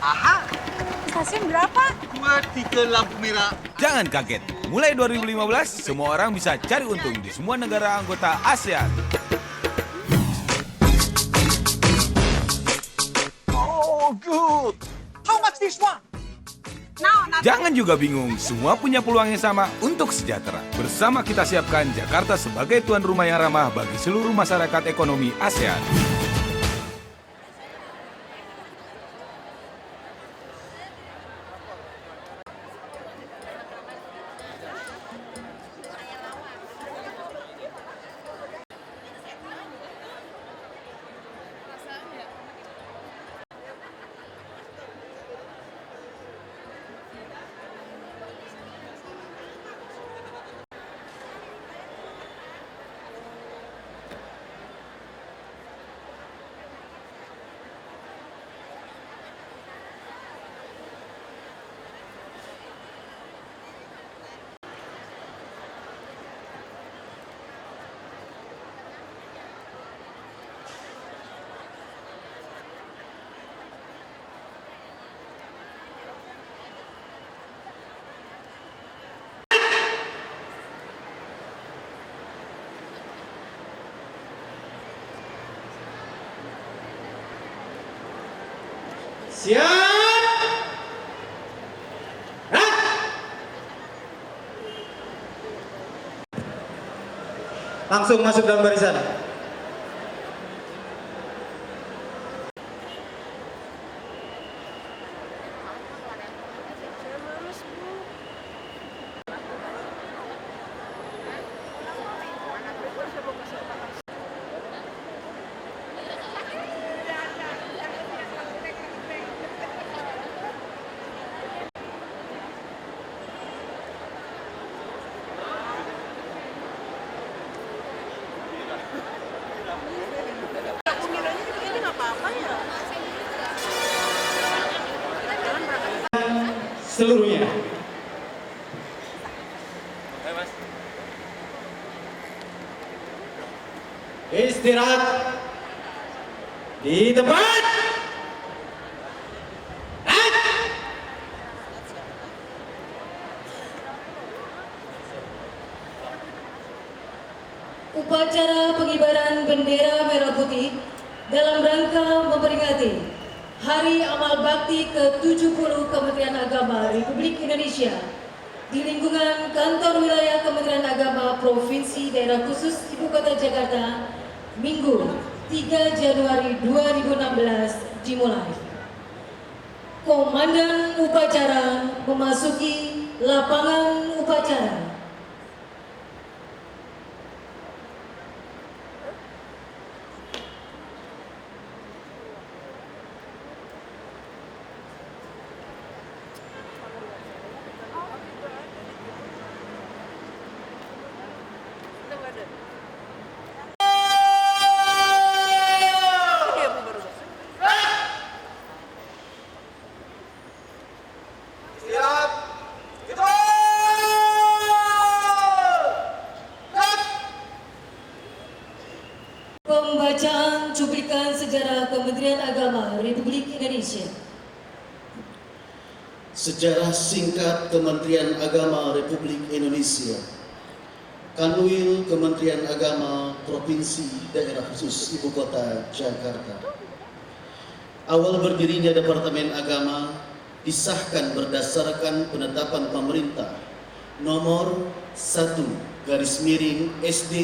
Aha, Stasiun berapa? 23 lampu merah. Jangan kaget, mulai 2015 semua orang bisa cari untung di semua negara anggota ASEAN. Oh, good. How much this one? No, not Jangan juga bingung, semua punya peluang yang sama untuk sejahtera. Bersama kita siapkan Jakarta sebagai tuan rumah yang ramah bagi seluruh masyarakat ekonomi ASEAN. Siap! Langsung masuk dalam barisan. Seluruhnya. Istirahat di tempat. Upacara pengibaran bendera merah putih dalam rangka memperingati Hari Amal Bakti ke-70 Kementerian Agama Republik Indonesia di lingkungan Kantor Wilayah Kementerian Agama Provinsi Daerah Khusus Ibu Kota Jakarta, Minggu 3 Januari 2016 dimulai. Komandan upacara memasuki lapangan upacara. Pembacaan cuplikan sejarah Kementerian Agama Republik Indonesia. Sejarah singkat Kementerian Agama Republik Indonesia. Kanwil Kementerian Agama Provinsi Daerah Khusus Ibu Kota Jakarta. Awal berdirinya Departemen Agama disahkan berdasarkan penetapan pemerintah nomor 1/SD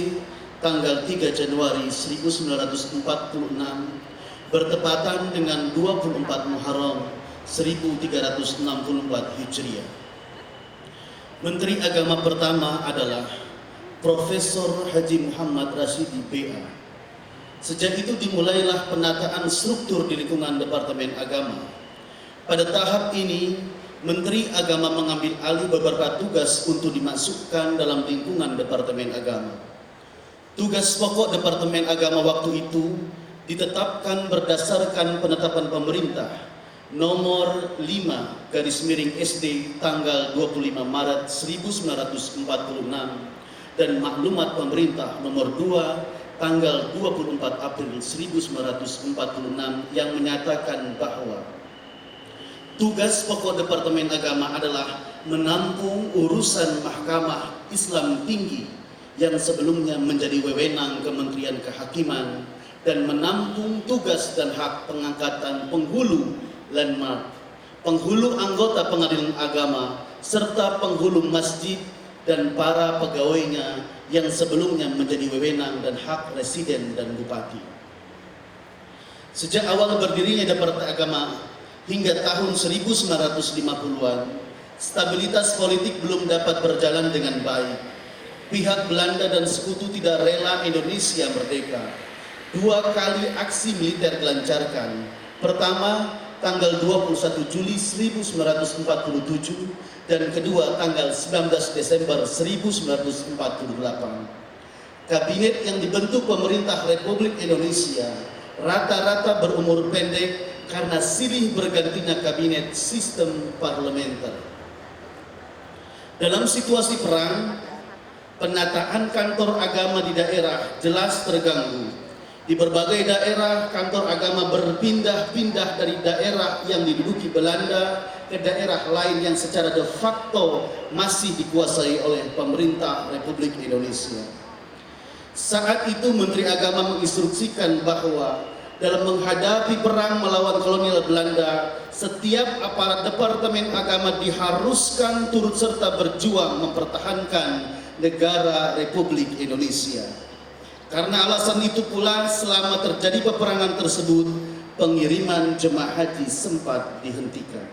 tanggal 3 Januari 1946 bertepatan dengan 24 Muharram 1364 Hijriah. Menteri Agama pertama adalah Profesor Haji Muhammad Rashidi BA. Sejak itu dimulailah penataan struktur di lingkungan Departemen Agama. Pada tahap ini, Menteri Agama mengambil alih beberapa tugas untuk dimasukkan dalam lingkungan Departemen Agama. Tugas pokok Departemen Agama waktu itu ditetapkan berdasarkan penetapan pemerintah nomor 5/SD tanggal 25 Maret 1946 dan maklumat pemerintah nomor 2 tanggal 24 April 1946 yang menyatakan bahwa Tugas pokok Departemen Agama adalah menampung urusan Mahkamah Islam Tinggi yang sebelumnya menjadi wewenang Kementerian Kehakiman dan menampung tugas dan hak pengangkatan penghulu landmark, penghulu anggota pengadilan agama, serta penghulu masjid dan para pegawainya yang sebelumnya menjadi wewenang dan hak residen dan bupati. Sejak awal berdirinya Departemen Agama hingga tahun 1950-an, stabilitas politik belum dapat berjalan dengan baik. Pihak Belanda dan sekutu tidak rela Indonesia merdeka. 2 kali aksi militer dilancarkan. Pertama, tanggal 21 Juli 1947 dan kedua tanggal 19 Desember 1948. Kabinet yang dibentuk pemerintah Republik Indonesia rata-rata berumur pendek karena silih bergantinya kabinet sistem parlementer. Dalam situasi perang, penataan kantor agama di daerah jelas terganggu. Di berbagai daerah, kantor agama berpindah-pindah dari daerah yang diduduki Belanda ke daerah lain yang secara de facto masih dikuasai oleh pemerintah Republik Indonesia. Saat itu Menteri Agama menginstruksikan bahwa dalam menghadapi perang melawan kolonial Belanda, setiap aparat Departemen Agama diharuskan turut serta berjuang mempertahankan negara Republik Indonesia. Karena alasan itu pula, selama terjadi peperangan tersebut, pengiriman jemaah haji sempat dihentikan.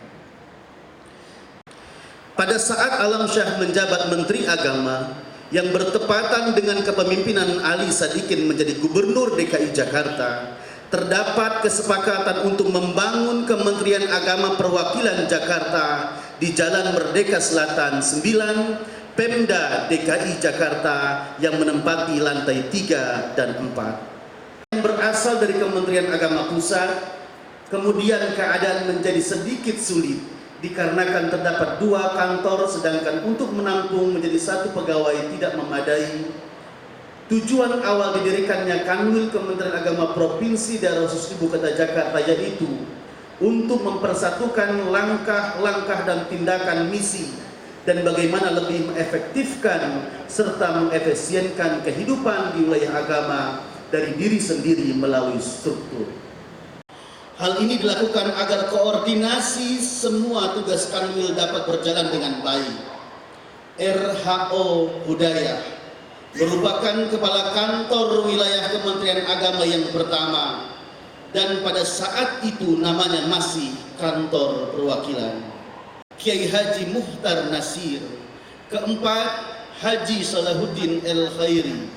Pada saat Alam Syah menjabat Menteri Agama, yang bertepatan dengan kepemimpinan Ali Sadikin menjadi Gubernur DKI Jakarta, terdapat kesepakatan untuk membangun Kementerian Agama Perwakilan Jakarta di Jalan Merdeka Selatan 9, Pemda DKI Jakarta yang menempati lantai 3 dan 4. Yang berasal dari Kementerian Agama Pusat, kemudian keadaan menjadi sedikit sulit dikarenakan terdapat 2 kantor, sedangkan untuk menampung menjadi 1 pegawai tidak memadai. Tujuan awal didirikannya Kanwil Kementerian Agama Provinsi Daerah Khusus Ibu Kota Jakarta yaitu untuk mempersatukan langkah-langkah dan tindakan misi dan bagaimana lebih mengefektifkan serta mengefisienkan kehidupan di wilayah agama dari diri sendiri melalui struktur. Hal ini dilakukan agar koordinasi semua tugas Kanwil dapat berjalan dengan baik. RHO Hudayah merupakan kepala kantor wilayah Kementerian Agama yang pertama dan pada saat itu namanya masih kantor perwakilan. Kiai Haji Muhtar Nasir. Keempat, Haji Salahuddin El Khairi.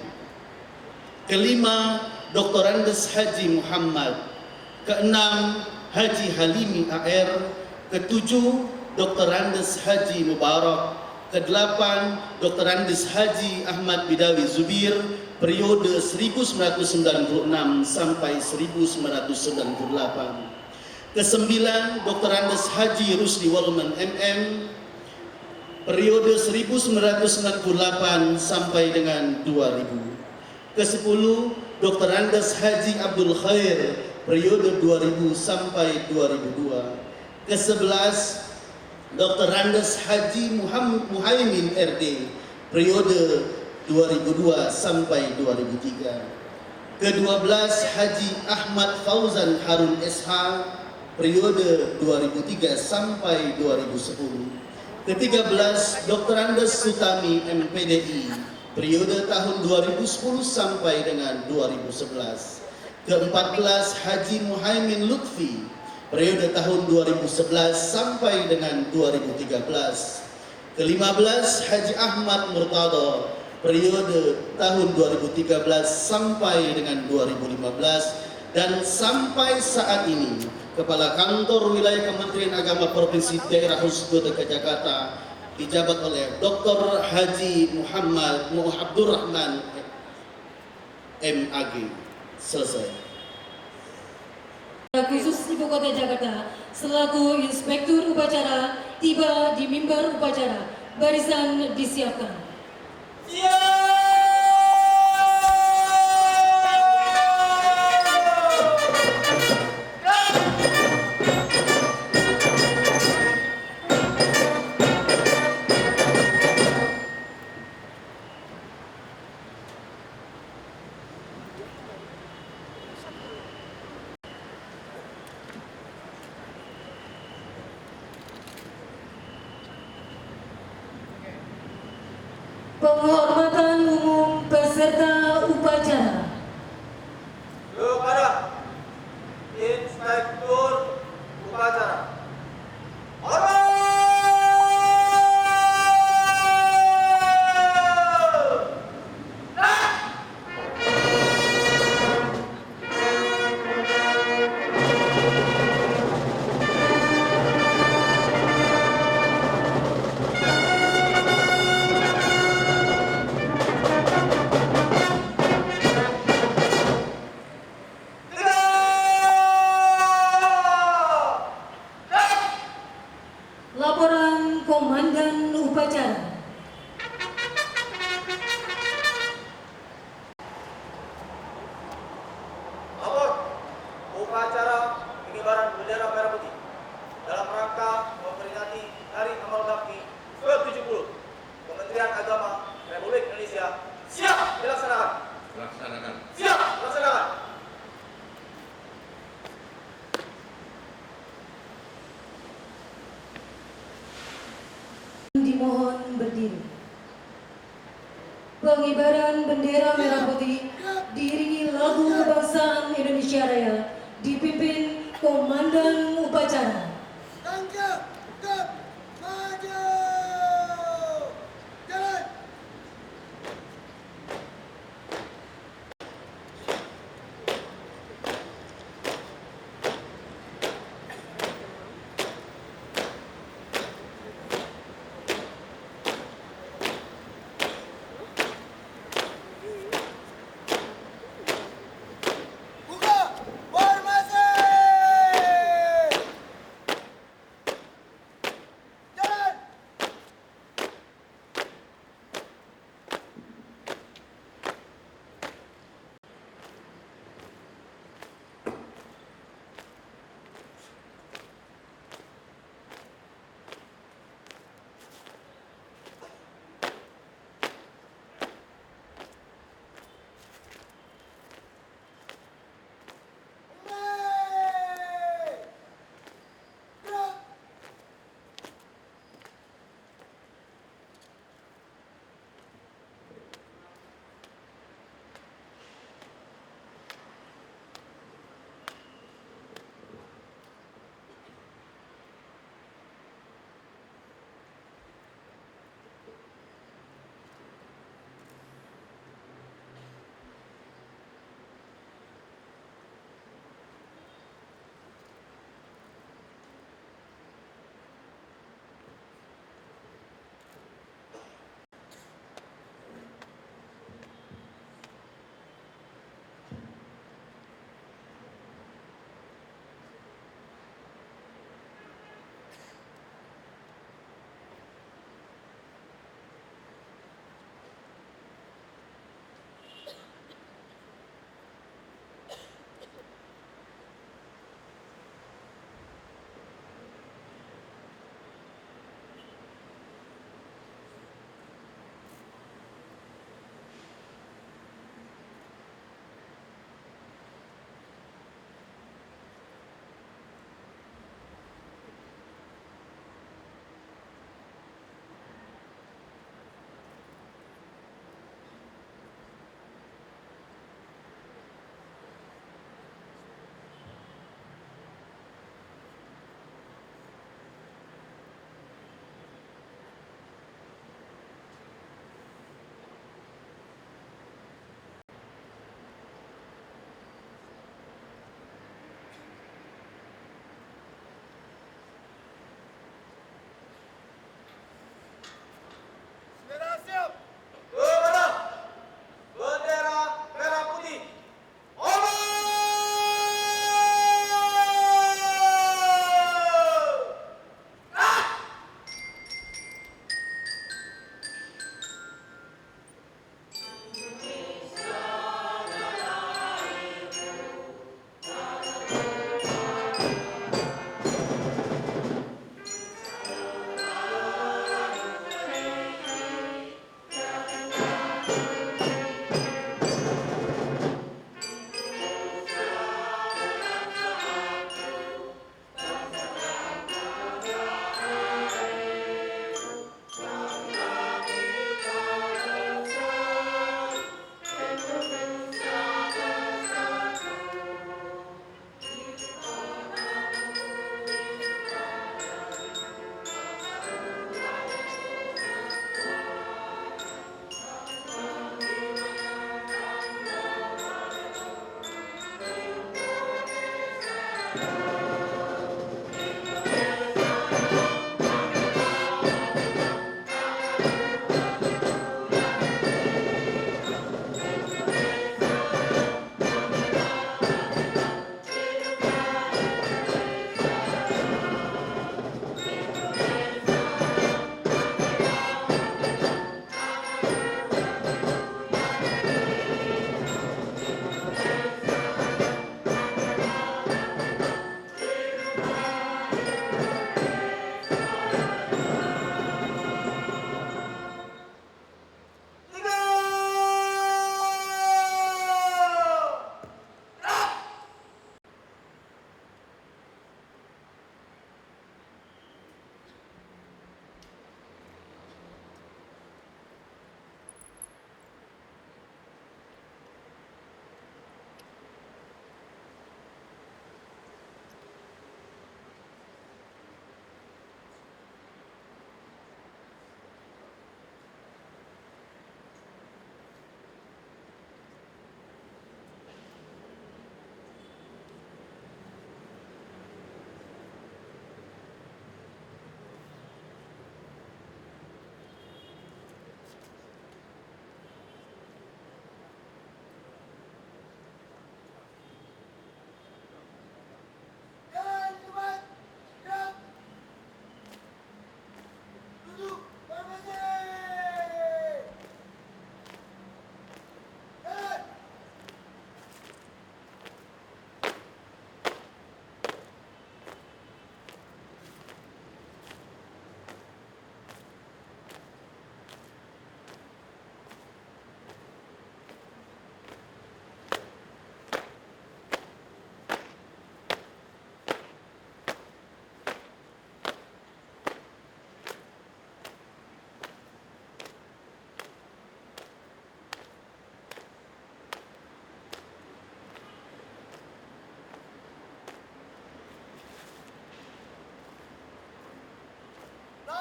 Kelima, Dr. Andes Haji Muhammad. Keenam, Haji Halimi AR. Ketujuh, Dr. Andes Haji Mubarak. Kedelapan, Dr. Andes Haji Ahmad Bidawi Zubir, periode 1996 sampai 1998. Kesembilan, Dr. Andes Haji Rusdi Walman MM, periode 1998 sampai dengan 2000. Kesepuluh, Dr. Andes Haji Abdul Khair, periode 2000 sampai 2002. Kesebelas, Dr. Andes Haji Muhaimin RD, periode 2002 sampai 2003. Ke-12, Haji Ahmad Fauzan Harun SH, periode 2003 sampai 2010. Ke-13, Dr. Andes Sutami MPDI, periode tahun 2010 sampai dengan 2011. Ke-14, Haji Muhaimin Lutfi, periode tahun 2011 sampai dengan 2013. Ke-15, Haji Ahmad Murtada, periode tahun 2013 sampai dengan 2015. Dan sampai saat ini, Kepala Kantor Wilayah Kementerian Agama Provinsi Daerah Khusus DKI Jakarta dijabat oleh Dr. Haji Muhammad Abdurrahman MAG. Selesai. Khusus Ibu Kota Jakarta selaku Inspektur Upacara tiba di mimbar upacara. Barisan disiapkan. Penghormatan umum peserta upacara. Kepada Inspektur Upacara. Laporan Komandan Upacara. Lapor upacara pengibaran bendera merah putih dalam rangka memperingati Hari Amal Bakti ke-70 Kementerian Agama Republik Indonesia. Siap dilaksanakan. Siap dilaksanakan. Dimohon berdiri. Pengibaran bendera merah putih diiringi lagu kebangsaan Indonesia Raya dipimpin Komandan Upacara. Langkah tegap maju. Jalan. Buka formasi.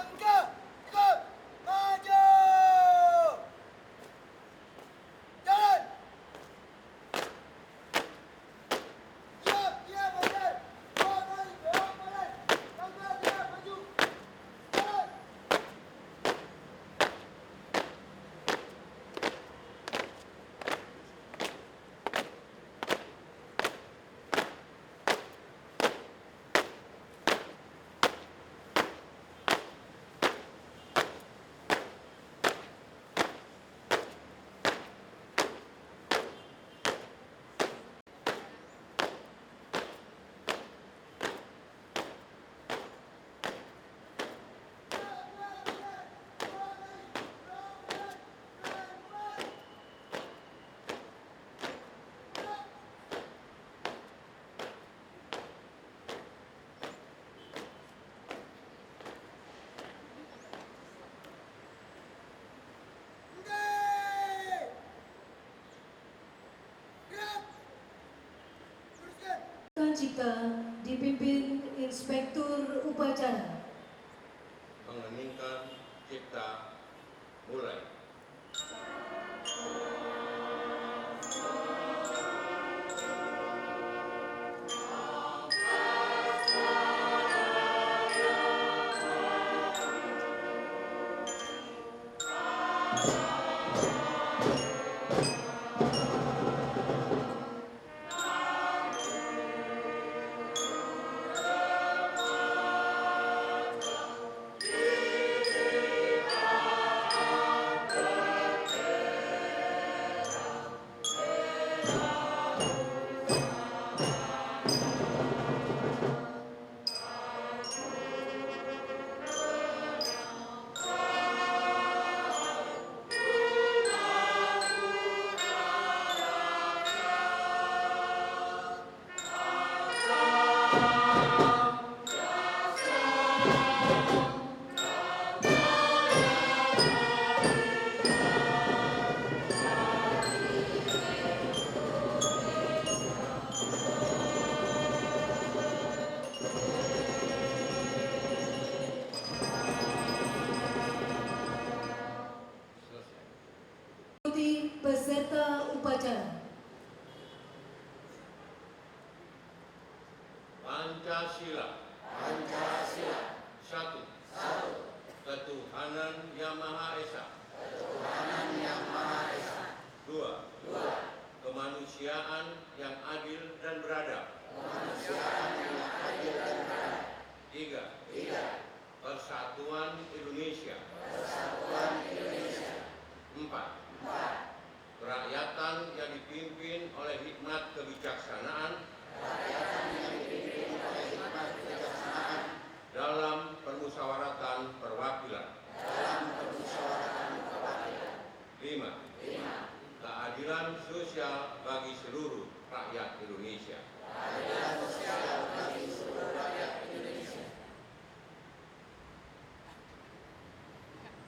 Bangga ke maju. Jalan. Siap, siap, jalan. Dorong balik, dorong balik. Bangga dia maju. Jalan. Gerak. Teruskan. Cipta dipimpin Inspektur Upacara. Mengeningkan cipta mulai. Ikuti peserta upacara. Pancasila. Satu. Ketuhanan Yang Maha Esa. Dua. Kemanusiaan yang adil dan beradab. Tiga. Persatuan Indonesia. Empat. Kerakyatan yang dipimpin oleh hikmat kebijaksanaan dalam permusyawaratan perwakilan. 5. Keadilan sosial bagi seluruh rakyat Indonesia.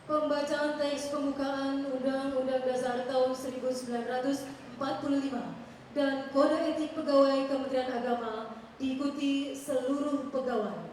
Pembacaan teks pembukaan Undang-Undang Dasar tahun 1945 dan Kode Etik Pegawai Kementerian Agama diikuti seluruh pegawai.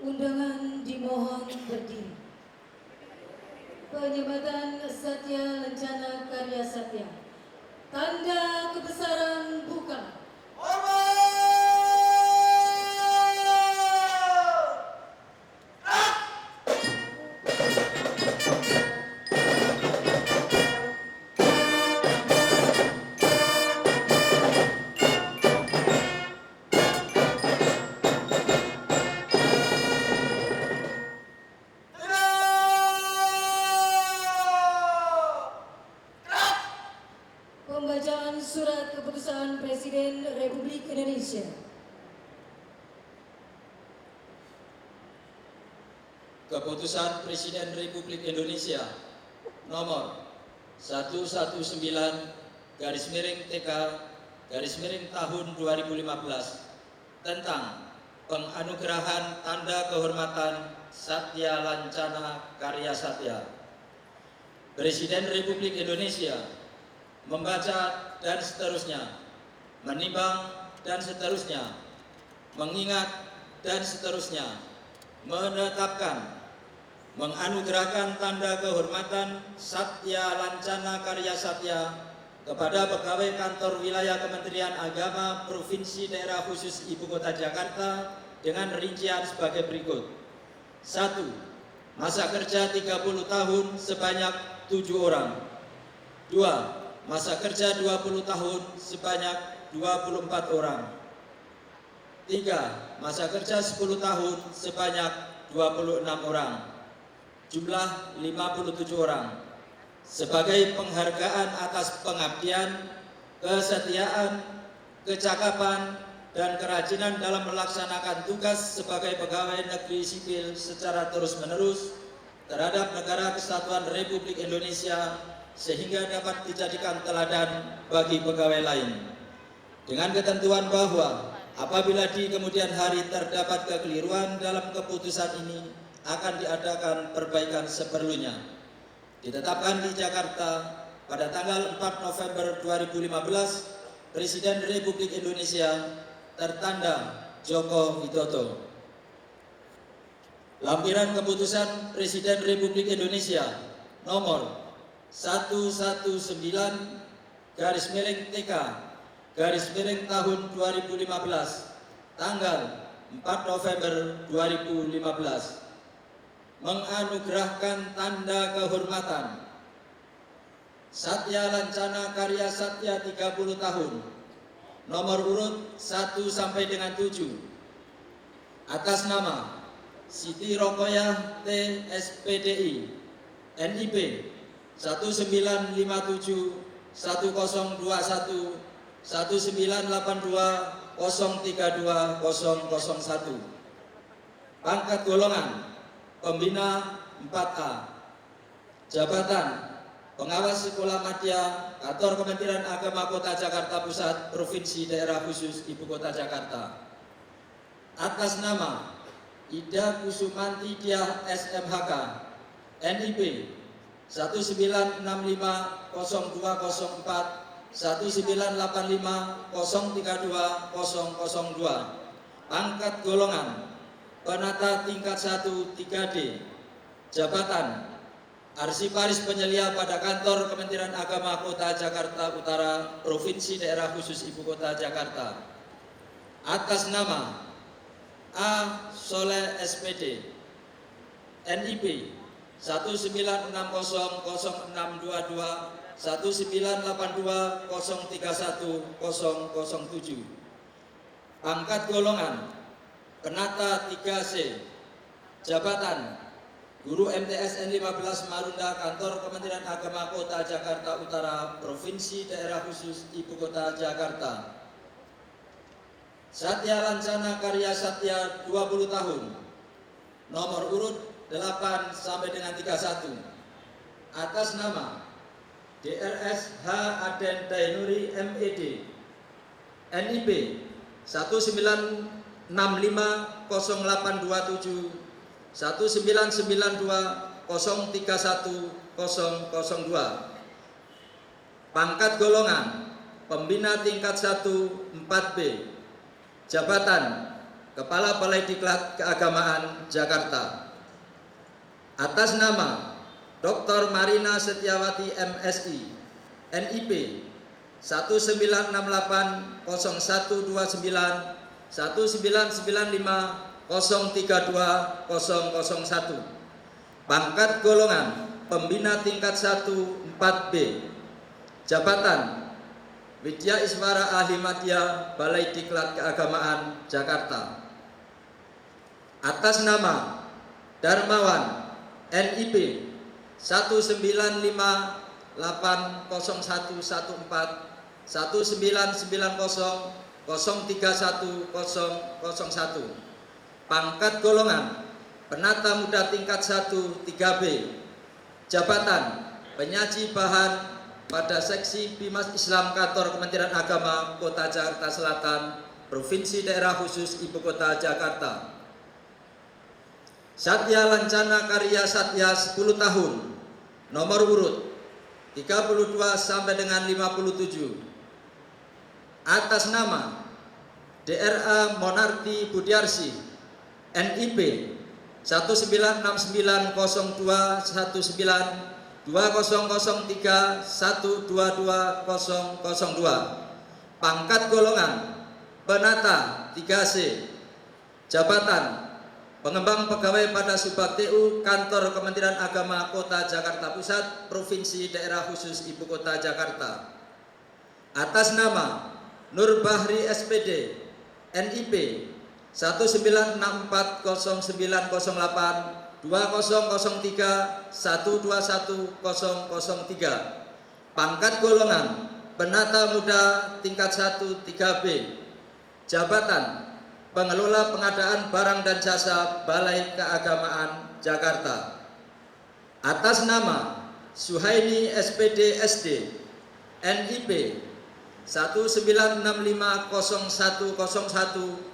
Undangan dimohon berdiri. Penyembatan Satya Lencana Karya Satya. Tanda kebesaran buka. Pembacaan surat keputusan Presiden Republik Indonesia. Keputusan Presiden Republik Indonesia nomor 119/TK/tahun 2015 tentang penganugerahan tanda kehormatan Satya Lancana Karya Satya. Presiden Republik Indonesia membaca dan seterusnya, menimbang dan seterusnya, mengingat dan seterusnya, menetapkan, menganugerahkan tanda kehormatan Satya Lancana Karya Satya kepada pegawai kantor wilayah Kementerian Agama Provinsi Daerah Khusus Ibu Kota Jakarta dengan rincian sebagai berikut. 1. Masa kerja 30 tahun sebanyak 7 orang. 2. Masa kerja 20 tahun sebanyak 24 orang. 3. Masa kerja 10 tahun sebanyak 26 orang. Jumlah 57 orang. Sebagai penghargaan atas pengabdian, kesetiaan, kecakapan, dan kerajinan dalam melaksanakan tugas sebagai pegawai negeri sipil secara terus-menerus terhadap Negara Kesatuan Republik Indonesia sehingga dapat dijadikan teladan bagi pegawai lain. Dengan ketentuan bahwa apabila di kemudian hari terdapat kekeliruan dalam keputusan ini akan diadakan perbaikan seperlunya. Ditetapkan di Jakarta pada tanggal 4 November 2015, Presiden Republik Indonesia tertanda Joko Widodo. Lampiran keputusan Presiden Republik Indonesia nomor 119/TK/tahun 2015 tanggal 4 November 2015 menganugerahkan tanda kehormatan Satya Lancana Karya Satya 30 tahun nomor urut 1 sampai dengan 7 atas nama Siti Rokoyah T SPDI NIP 1957 1021 1982 032 001. Pangkat golongan Pembina 4A. Jabatan Pengawas Sekolah Madya Kantor Kementerian Agama Kota Jakarta Pusat Provinsi Daerah Khusus Ibu Kota Jakarta. Atas nama Ida Kusumanti Diah SMHK NIP 1965 0204 1985 032 002. Pangkat golongan Penata tingkat 1 3D. Jabatan Arsiparis Penyelia pada Kantor Kementerian Agama Kota Jakarta Utara Provinsi Daerah Khusus Ibu Kota Jakarta. Atas nama A. Soleh SPD NIP 1960 0622 1982 031 007. Pangkat golongan Penata 3C. Jabatan Guru MTSN 15 Marunda Kantor Kementerian Agama Kota Jakarta Utara Provinsi Daerah Khusus Ibu Kota Jakarta. Satya Lancana Karya Satya 20 tahun nomor urut 8 sampai dengan 31 atas nama DRS H Aden Dainuri MED NIP 1965 0827 1992 031 002. Pangkat golongan Pembina tingkat 1 4B. Jabatan Kepala Balai Diklat Keagamaan Jakarta. Atas nama Dr. Marina Setiawati MSI, NIP 1968 0129 1995 032 001. Pangkat golongan Pembina tingkat 1 4B. Jabatan Widya Iswara Ahli Madya Balai Diklat Keagamaan Jakarta. Atas nama Darmawan NIP 1958 0114 1990 031001. Pangkat golongan Penata Muda tingkat 1 3B. Jabatan Penyaji bahan pada seksi Bimas Islam Kantor Kementerian Agama Kota Jakarta Selatan, Provinsi Daerah Khusus Ibu Kota Jakarta. Satya Lancana Karya Satya 10 tahun, nomor urut 32 sampai dengan 57. Atas nama DRA Monarti Budiarsi, NIP 19690219 2003 122002. Pangkat golongan Penata 3C. Jabatan Pengembang Pegawai pada Subak TU Kantor Kementerian Agama Kota Jakarta Pusat, Provinsi Daerah Khusus Ibu Kota Jakarta. Atas nama Nur Bahri SPD, NIP 19640908 2003 121003. Pangkat golongan Penata Muda tingkat 1 3B. Jabatan Pengelola Pengadaan Barang dan Jasa Balai Keagamaan Jakarta. Atas nama Suhaini SPD SD, NIP 19650101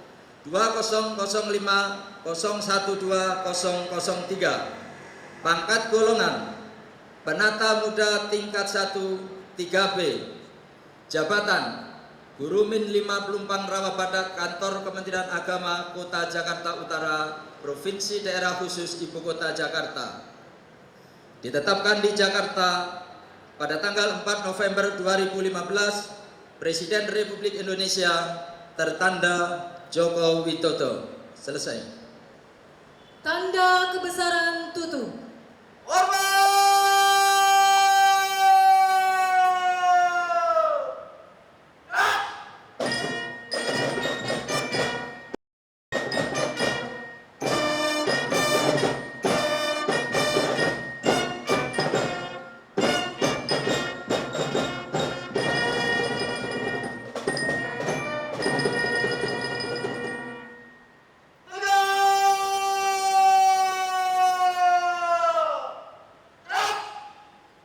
2005 012 Pangkat golongan Penata Muda tingkat 1 3B. Jabatan Guru Min 5 Pelumpang Rawabadak Kantor Kementerian Agama Kota Jakarta Utara, Provinsi Daerah Khusus Ibu Kota Jakarta. Ditetapkan di Jakarta pada tanggal 4 November 2015, Presiden Republik Indonesia tertanda Joko Widodo. Selesai. Tanda kebesaran tutup.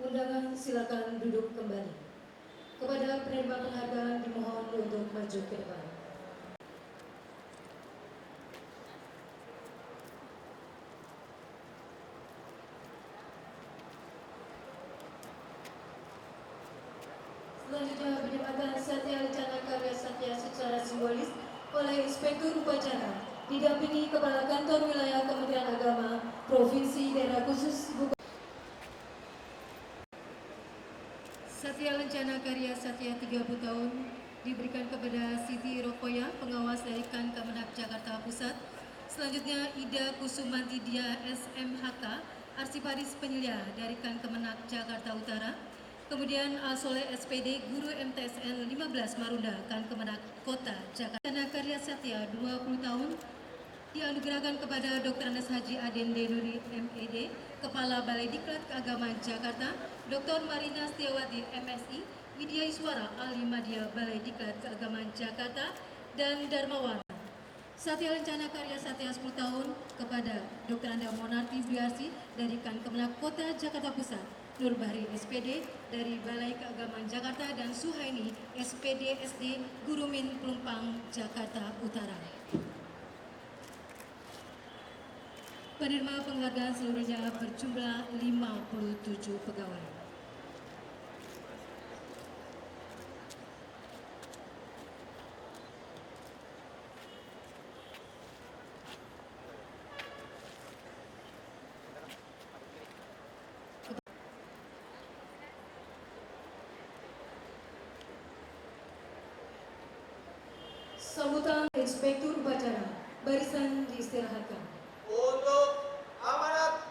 Undangan silakan duduk kembali. Kepada penerima penghargaan dimohon untuk maju ke depan. Selanjutnya penyematan Satya Lancana Karya Satya secara simbolis oleh Inspektur Upacara didampingi Kepala Kantor Wilayah Kementerian Agama Provinsi Daerah Khusus Ibu Kota. Satya Lancana Karya Satya 30 tahun diberikan kepada Siti Rokoya, pengawas dari Kan Kemenak Jakarta Pusat. Selanjutnya Ida Kusumanti Dia SMHK, Arsiparis Penyelia dari Kan Kemenak Jakarta Utara. Kemudian Soleh SPD, Guru MTSN 15 Marunda, Kan Kemenak Kota Jakarta. Lancana Karya Satya 20 tahun dianugerahkan kepada Dr. Andes Haji Aden Denuri MED, Kepala Balai Diklat Keagamaan Jakarta, Dr. Marina Setiawati MSI, Widya Iswara Ahli Madya Balai Diklat Keagamaan Jakarta, dan Darmawan. Satya Lancana Karya Satya 10 tahun kepada Dr. Anda Monarti Budiarsi dari Kan Kemenak Kota Jakarta Pusat, Nur Bahri SPD dari Balai Keagamaan Jakarta, dan Suhaini SPD SD Guru Min Pelumpang Jakarta Utara. Penerima penghargaan seluruhnya berjumlah 57 pegawai. Sambutan Inspektur Upacara, barisan diistirahatkan. Untuk amanat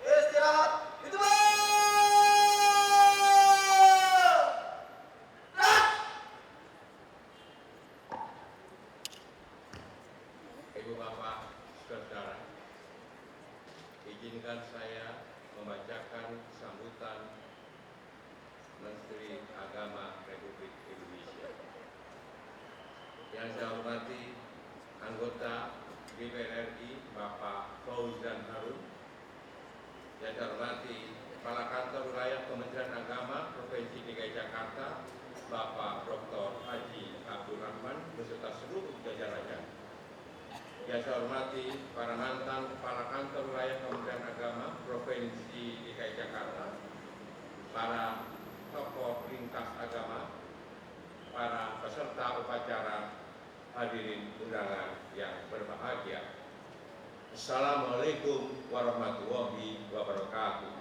istirahat ditutup. Ibu Bapak, Saudara, izinkan saya membacakan sambutan Menteri Agama Republik Indonesia. Yang saya hormati anggota DPR RI Bapak Fauzan Harun, yang saya hormati Kepala Kantor Wilayah Kementerian Agama Provinsi DKI Jakarta Bapak Dr. Haji Abdul Rahman beserta seluruh jajarannya. Yang saya hormati para mantan Kepala Kantor Wilayah Kementerian Agama Provinsi DKI Jakarta, para tokoh lintas agama, para peserta upacara, hadirin undangan yang berbahagia. Assalamualaikum warahmatullahi wabarakatuh.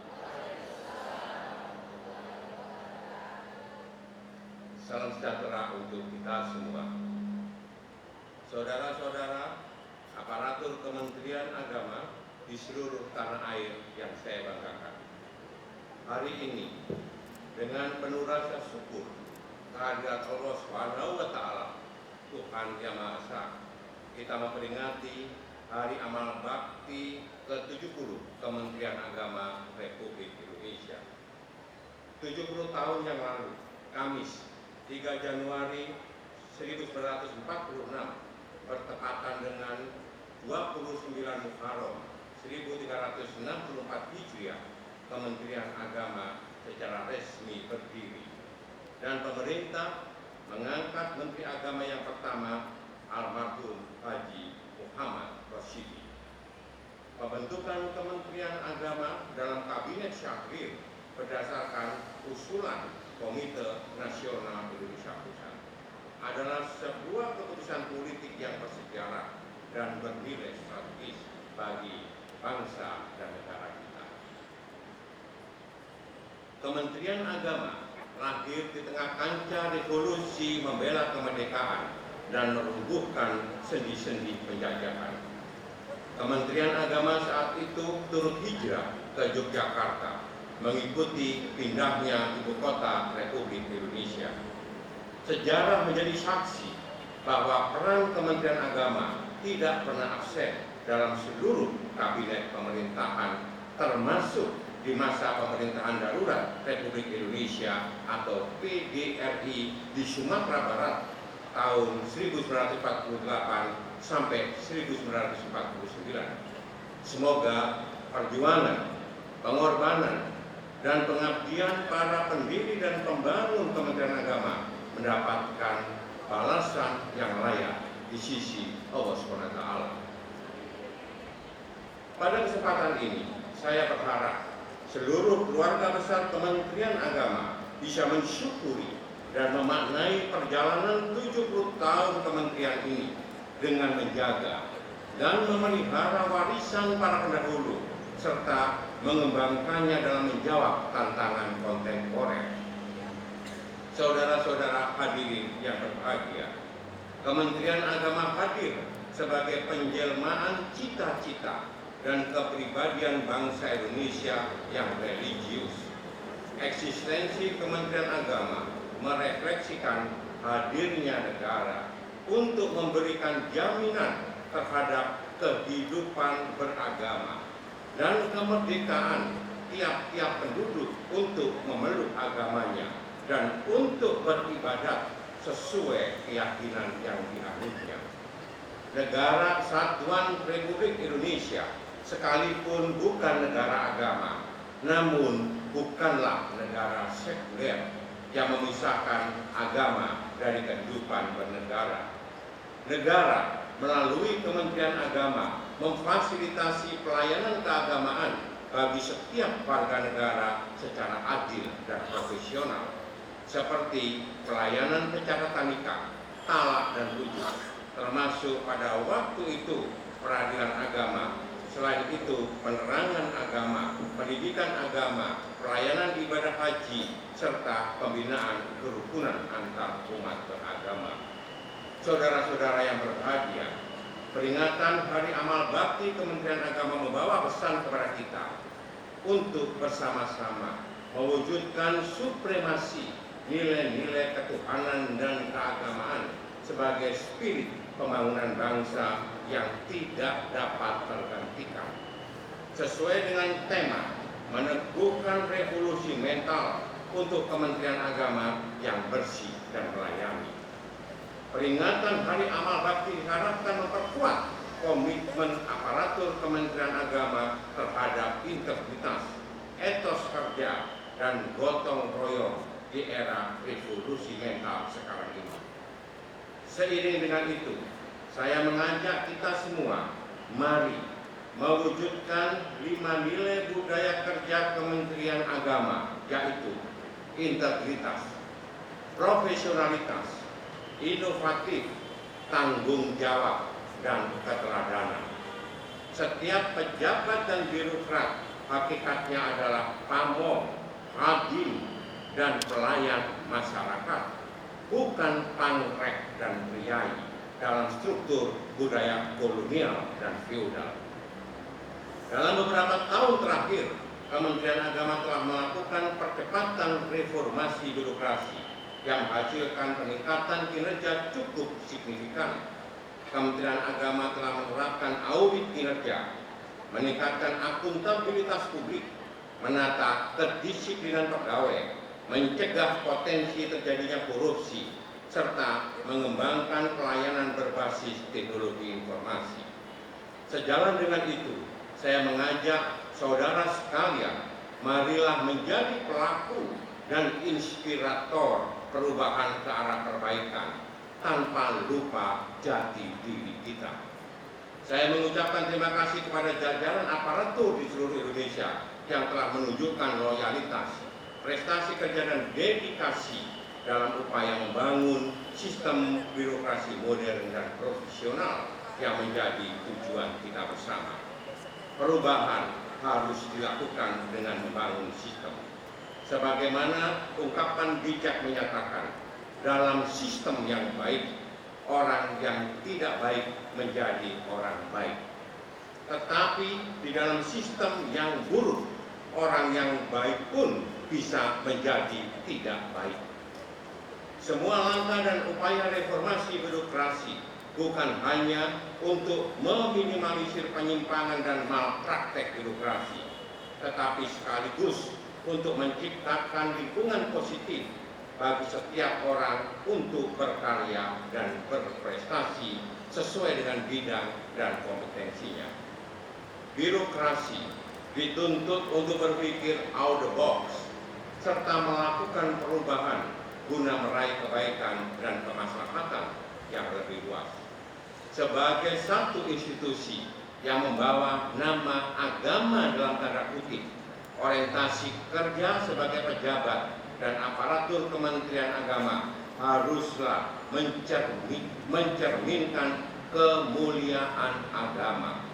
Salam sejahtera untuk kita semua. Saudara-saudara, aparatur Kementerian Agama di seluruh tanah air yang saya banggakan. Hari ini, dengan penuh rasa syukur kehadirat Allah Subhanahu wa Ta'ala, Tuhan Yang Maha Esa, kita memperingati Hari Amal Bakti ke-70 Kementerian Agama Republik Indonesia. 70 tahun yang lalu, Kamis 3 Januari 1946, bertepatan dengan 29 Muharram 1364 Hijriah, Kementerian Agama secara resmi berdiri dan pemerintah mengangkat Menteri Agama yang pertama, almarhum Haji Muhammad Rosyidi. Pembentukan Kementerian Agama dalam Kabinet Syahrir berdasarkan usulan Komite Nasional Indonesia Pusat adalah sebuah keputusan politik yang bersejarah dan bernilai strategis bagi bangsa dan negara kita. Kementerian Agama lahir di tengah kancah revolusi membela kemerdekaan dan meruntuhkan sendi-sendi penjajahan. Kementerian Agama saat itu turut hijrah ke Yogyakarta mengikuti pindahnya ibu kota Republik Indonesia. Sejarah menjadi saksi bahwa peran Kementerian Agama tidak pernah absen dalam seluruh kabinet pemerintahan, termasuk di masa pemerintahan darurat Republik Indonesia atau PDRI di Sumatera Barat tahun 1948 sampai 1949. Semoga perjuangan, pengorbanan, dan pengabdian para pendiri dan pembangun Kementerian Agama mendapatkan balasan yang layak di sisi Allah SWT. Pada kesempatan ini, saya berharap seluruh keluarga besar Kementerian Agama bisa mensyukuri dan memaknai perjalanan 70 tahun kementerian ini dengan menjaga dan memelihara warisan para pendahulu serta mengembangkannya dalam menjawab tantangan kontemporer. Saudara-saudara hadirin yang berbahagia, Kementerian Agama hadir sebagai penjelmaan cita-cita dan kepribadian bangsa Indonesia yang religius. Eksistensi Kementerian Agama merefleksikan hadirnya negara untuk memberikan jaminan terhadap kehidupan beragama dan kemerdekaan tiap-tiap penduduk untuk memeluk agamanya dan untuk beribadat sesuai keyakinan yang dianutnya. Negara Kesatuan Republik Indonesia sekalipun bukan negara agama, namun bukanlah negara sekuler yang memisahkan agama dari kehidupan bernegara. Negara melalui Kementerian Agama memfasilitasi pelayanan keagamaan bagi setiap warga negara secara adil dan profesional, seperti pelayanan pencatatan nikah, talak dan rujuk, termasuk pada waktu itu peradilan agama. Selain itu, penerangan agama, pendidikan agama, pelayanan ibadah haji, serta pembinaan kerukunan antar umat beragama. Saudara-saudara yang berbahagia, peringatan Hari Amal Bakti Kementerian Agama membawa pesan kepada kita untuk bersama-sama mewujudkan supremasi nilai-nilai ketuhanan dan keagamaan sebagai spirit pembangunan bangsa yang tidak dapat tergantikan. Sesuai dengan tema meneguhkan revolusi mental untuk Kementerian Agama yang bersih dan melayani. Peringatan Hari Amal Bakti diharapkan memperkuat komitmen aparatur Kementerian Agama terhadap integritas, etos kerja, dan gotong royong di era revolusi mental sekarang ini. Seiring dengan itu, saya mengajak kita semua, mari mewujudkan 5 nilai budaya kerja Kementerian Agama, yaitu integritas, profesionalitas, inovatif, tanggung jawab, dan keteladanan. Setiap pejabat dan birokrat hakikatnya adalah pamong, hakim, dan pelayan masyarakat, bukan panggrek dan priai dalam struktur budaya kolonial dan feodal. Dalam beberapa tahun terakhir, Kementerian Agama telah melakukan percepatan reformasi birokrasi yang menghasilkan peningkatan kinerja cukup signifikan. Kementerian Agama telah menerapkan audit kinerja, meningkatkan akuntabilitas publik, menata kedisiplinan pegawai, mencegah potensi terjadinya korupsi, serta mengembangkan pelayanan berbasis teknologi informasi. Sejalan dengan itu, saya mengajak saudara sekalian, marilah menjadi pelaku dan inspirator perubahan ke arah perbaikan tanpa lupa jati diri kita. Saya mengucapkan terima kasih kepada jajaran aparatur di seluruh Indonesia yang telah menunjukkan loyalitas, prestasi kerja, dan dedikasi dalam upaya membangun sistem birokrasi modern dan profesional yang menjadi tujuan kita bersama. Perubahan harus dilakukan dengan membangun sistem. Sebagaimana ungkapan bijak menyatakan, dalam sistem yang baik, orang yang tidak baik menjadi orang baik. Tetapi di dalam sistem yang buruk, orang yang baik pun bisa menjadi tidak baik. Semua langkah dan upaya reformasi birokrasi bukan hanya untuk meminimalisir penyimpangan dan malpraktek birokrasi, tetapi sekaligus untuk menciptakan lingkungan positif bagi setiap orang untuk berkarya dan berprestasi sesuai dengan bidang dan kompetensinya. Birokrasi dituntut untuk berpikir out the box serta melakukan perubahan guna meraih kebaikan dan kemaslahatan yang lebih luas. Sebagai satu institusi yang membawa nama agama dalam tanda kutip, orientasi kerja sebagai pejabat dan aparatur Kementerian Agama haruslah mencerminkan kemuliaan agama.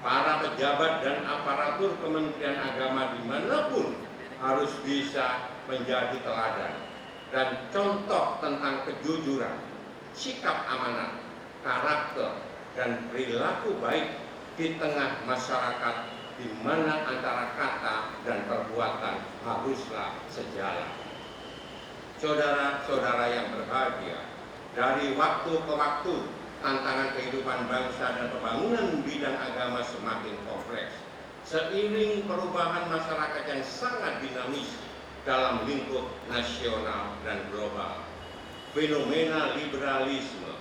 Para pejabat dan aparatur Kementerian Agama dimanapun harus bisa menjadi teladan dan contoh tentang kejujuran, sikap amanah, karakter, dan perilaku baik di tengah masyarakat di mana antara kata dan perbuatan haruslah sejalan. Saudara-saudara yang berbahagia, dari waktu ke waktu tantangan kehidupan bangsa dan pembangunan bidang agama semakin kompleks. Seiring perubahan masyarakat yang sangat dinamis dalam lingkup nasional dan global, fenomena liberalisme,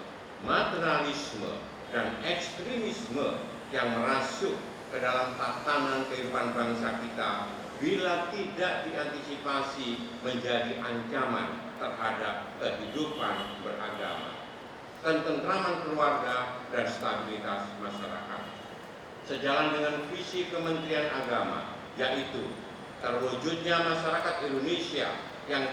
materialisme, dan ekstremisme yang merasuk ke dalam tatanan kehidupan bangsa kita bila tidak diantisipasi menjadi ancaman terhadap kehidupan beragama, ketentraman keluarga, dan stabilitas masyarakat. Sejalan dengan visi Kementerian Agama, yaitu terwujudnya masyarakat Indonesia yang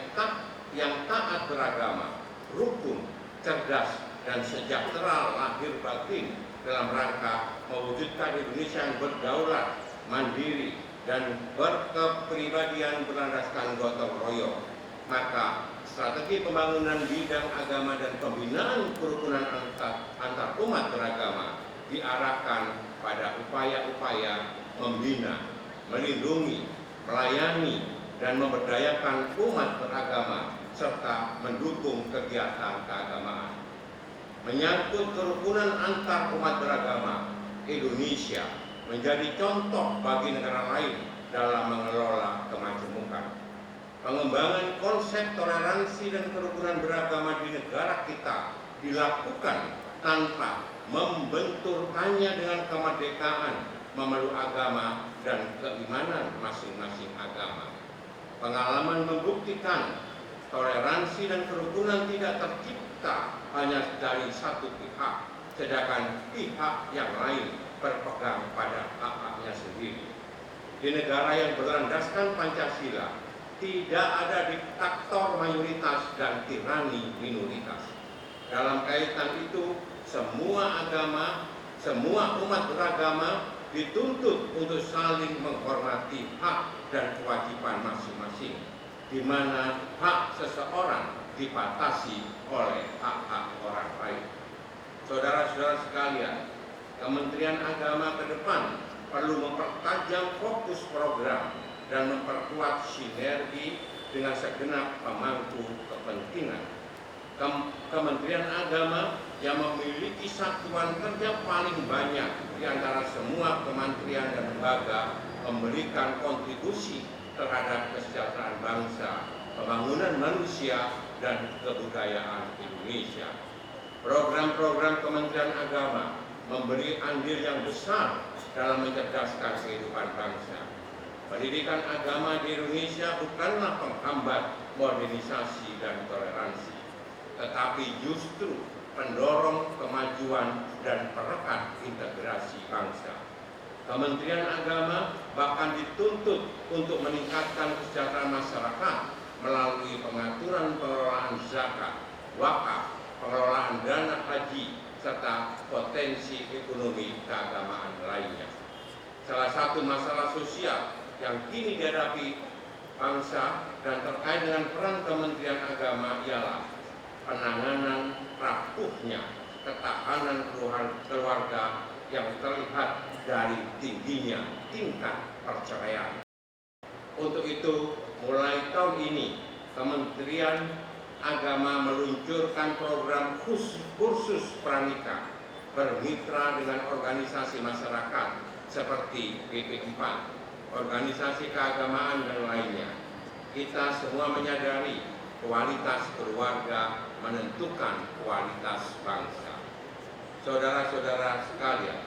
taat beragama, rukun, cerdas, dan sejahtera lahir batin dalam rangka mewujudkan Indonesia yang berdaulat, mandiri, dan berkepribadian berlandaskan gotong royong. Maka strategi pembangunan bidang agama dan pembinaan kerukunan antar umat beragama diarahkan pada upaya-upaya membina, melindungi, melayani, dan memberdayakan umat beragama serta mendukung kegiatan keagamaan. Menyangkut kerukunan antar umat beragama, Indonesia menjadi contoh bagi negara lain dalam mengelola kemajemukan. Pengembangan konsep toleransi dan kerukunan beragama di negara kita dilakukan tanpa membenturkannya dengan kemerdekaan, memeluk agama, dan keimanan masing-masing agama. Pengalaman membuktikan toleransi dan kerukunan tidak tercipta hanya dari satu pihak, sedangkan pihak yang lain berpegang pada hak-haknya sendiri. Di negara yang berlandaskan Pancasila, tidak ada diktator mayoritas dan tirani minoritas. Dalam kaitan itu, semua agama, semua umat beragama dituntut untuk saling menghormati hak dan kewajiban masing-masing, di mana hak seseorang dibatasi oleh hak-hak orang lain. Saudara-saudara sekalian, Kementerian Agama ke depan perlu mempertajam fokus program dan memperkuat sinergi dengan segenap pemangku kepentingan. Kementerian Agama yang memiliki satuan kerja paling banyak di antara semua kementerian dan lembaga memberikan kontribusi terhadap kesejahteraan bangsa, pembangunan manusia, dan kebudayaan Indonesia. Program-program Kementerian Agama memberi andil yang besar dalam mencerdaskan kehidupan bangsa. Pendidikan agama di Indonesia bukanlah penghambat modernisasi dan toleransi, tetapi justru pendorong kemajuan dan perekat integrasi bangsa. Kementerian Agama bahkan dituntut untuk meningkatkan kesejahteraan masyarakat melalui pengaturan pengelolaan zakat, wakaf, pengelolaan dana haji, serta potensi ekonomi keagamaan lainnya. Salah satu masalah sosial yang kini dihadapi bangsa dan terkait dengan peran Kementerian Agama ialah penanganan rapuhnya ketahanan keluarga yang terlihat dari tingginya tingkat perceraian. Untuk itu, mulai tahun ini Kementerian Agama meluncurkan program kursus pranikah bermitra dengan organisasi masyarakat seperti BP4, organisasi keagamaan, dan lainnya. Kita semua menyadari kualitas keluarga menentukan kualitas bangsa. Saudara-saudara sekalian,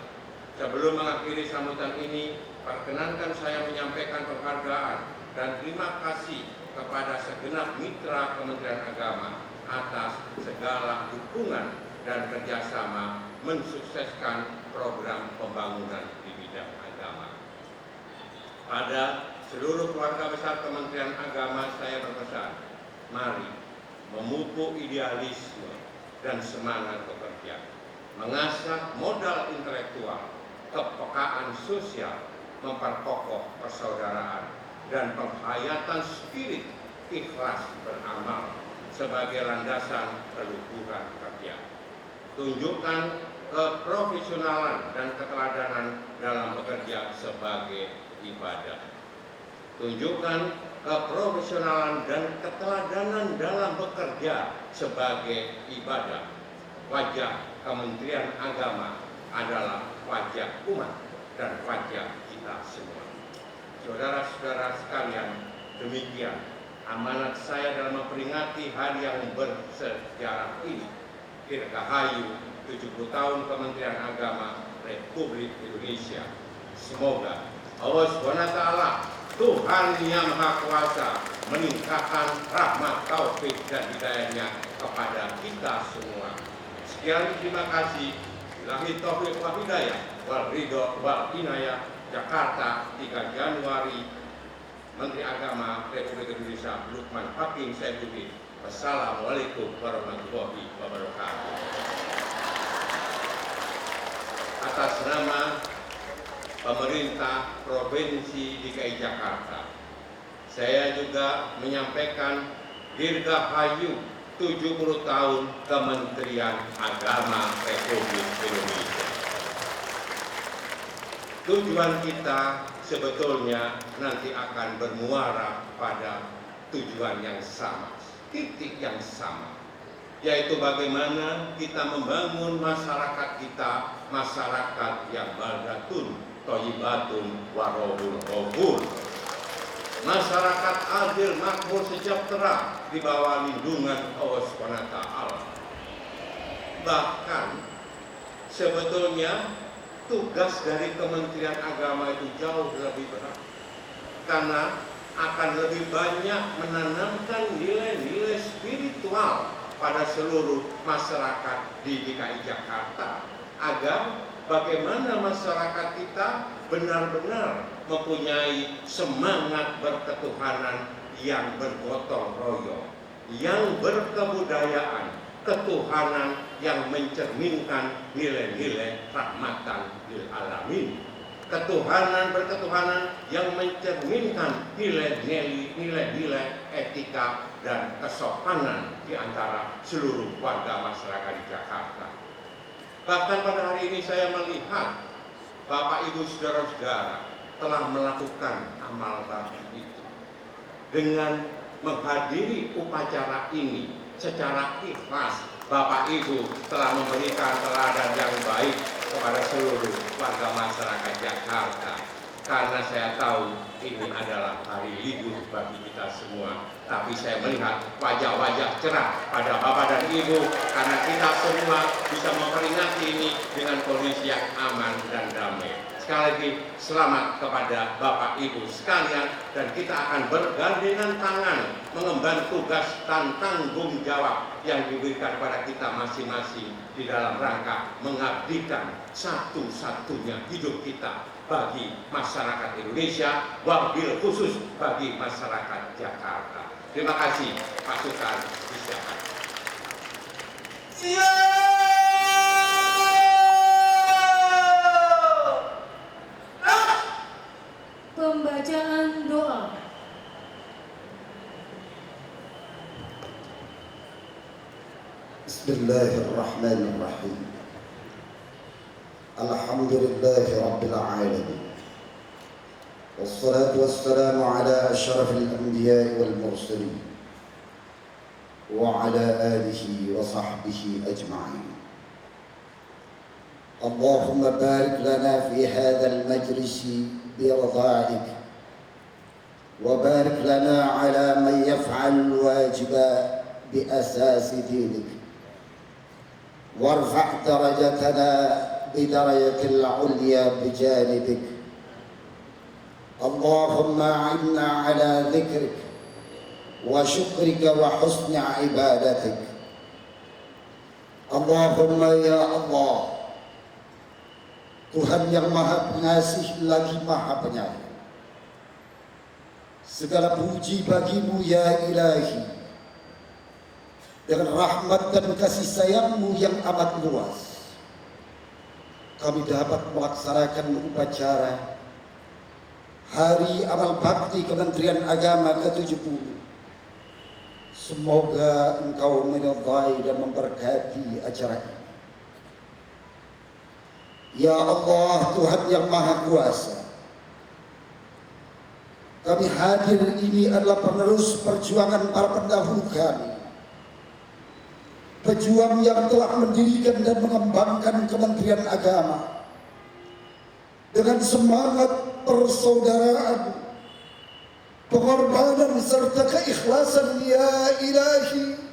sebelum mengakhiri sambutan ini, perkenankan saya menyampaikan penghargaan dan terima kasih kepada segenap mitra Kementerian Agama atas segala dukungan dan kerjasama mensukseskan program pembangunan di bidang agama. Pada seluruh keluarga besar Kementerian Agama saya berpesan, mari memupuk idealisme dan semangat bekerja, mengasah modal intelektual, kepekaan sosial, memperkokoh persaudaraan, dan penghayatan spirit ikhlas beramal sebagai landasan keluhuran kerja. Tunjukkan keprofesionalan dan keteladanan dalam bekerja sebagai ibadah. Tunjukkan keprofesionalan dan keteladanan dalam bekerja sebagai ibadah. Wajah Kementerian Agama adalah wajah umat dan wajah kita semua. Saudara-saudara sekalian, demikian amanat saya dalam memperingati hari yang bersejarah ini. Dirgahayu 70 tahun Kementerian Agama Republik Indonesia. Semoga Allah SWT, Tuhan Yang Maha Kuasa, meningkatkan rahmat, taufik, dan hidayahnya kepada kita semua. Sekian, terima kasih. Billahi taufiq wal hidayah, wal ridho wal inayah. Jakarta, 3 Januari, Menteri Agama Republik Indonesia Lukman Hakim Saifuddin. Wassalamualaikum warahmatullahi wabarakatuh. Atas nama pemerintah Provinsi DKI Jakarta, saya juga menyampaikan Dirgahayu 70 tahun Kementerian Agama Republik Indonesia. Tujuan kita sebetulnya nanti akan bermuara pada tujuan yang sama, titik yang sama, yaitu bagaimana kita membangun masyarakat kita, masyarakat yang baldatun, thayyibatun, warohul ghafur. Masyarakat adil, makmur, sejahtera di bawah lindungan Allah SWT. Bahkan sebetulnya tugas dari Kementerian Agama itu jauh lebih berat, karena akan lebih banyak menanamkan nilai-nilai spiritual pada seluruh masyarakat di DKI Jakarta, agar bagaimana masyarakat kita benar-benar mempunyai semangat berketuhanan yang bergotong royong, yang berkebudayaan, ketuhanan yang mencerminkan nilai-nilai rahmatan lil alamin, ketuhanan berketuhanan yang mencerminkan nilai-nilai etika dan kesopanan di antara seluruh warga masyarakat di Jakarta. Bahkan pada hari ini saya melihat Bapak Ibu saudara-saudara telah melakukan amal bakti itu dengan menghadiri upacara ini secara ikhlas. Bapak Ibu telah memberikan teladan yang baik kepada seluruh warga masyarakat Jakarta, karena saya tahu ini adalah hari libur bagi kita semua. Tapi saya melihat wajah-wajah cerah pada Bapak dan Ibu, karena kita semua bisa memperingati ini dengan kondisi yang aman dan damai. Sekali lagi selamat kepada Bapak Ibu sekalian, dan kita akan bergandengan tangan mengemban tugas dan tanggung jawab yang diberikan kepada kita masing-masing di dalam rangka mengabdikan satu-satunya hidup kita bagi masyarakat Indonesia, wabil khusus bagi masyarakat Jakarta. Terima kasih pasukan Isyahad. Pembacaan doa. Bismillahirrahmanirrahim. Alhamdulillahi Rabbil Alamin. Wassalatu wassalamu ala ashrafil anbiya'i wal mursalin wa ala alihi wa sahbihi ajma'in. Allahumma barik lana fi hadzal majlisi برضائك وبارك لنا على من يفعل الواجب بأساس دينك وارفع درجتنا بدرجة العليا بجانبك. اللهم أعنا على ذكرك وشكرك وحسن عبادتك. اللهم يا الله, Tuhan yang Maha Pengasih lagi Maha Penyayang, segala puji bagimu ya Ilahi. Dengan rahmat dan kasih sayangmu yang amat luas, kami dapat melaksanakan upacara Hari Amal Bakti Kementerian Agama ke-70. Semoga Engkau meridai dan memberkati acara ini. Ya Allah, Tuhan yang Maha Kuasa, kami hadir ini adalah penerus perjuangan para pendahulu kami, pejuang yang telah mendirikan dan mengembangkan Kementerian Agama dengan semangat persaudaraan, pengorbanan serta keikhlasan ya Ilahi.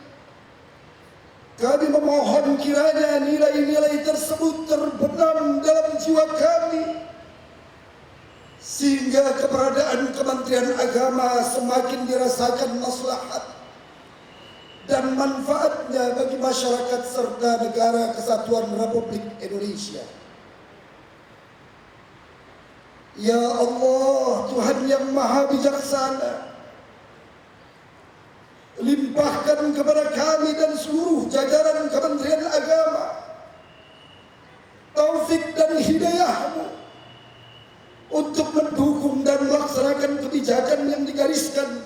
Kami memohon kiranya nilai-nilai tersebut terbenam dalam jiwa kami, sehingga keberadaan Kementerian Agama semakin dirasakan maslahat dan manfaatnya bagi masyarakat serta negara kesatuan Republik Indonesia. Ya Allah, Tuhan yang Maha Bijaksana, limpahkan kepada kami dan seluruh jajaran Kementerian Agama taufik dan hidayah-Mu untuk mendukung dan melaksanakan kebijakan yang digariskan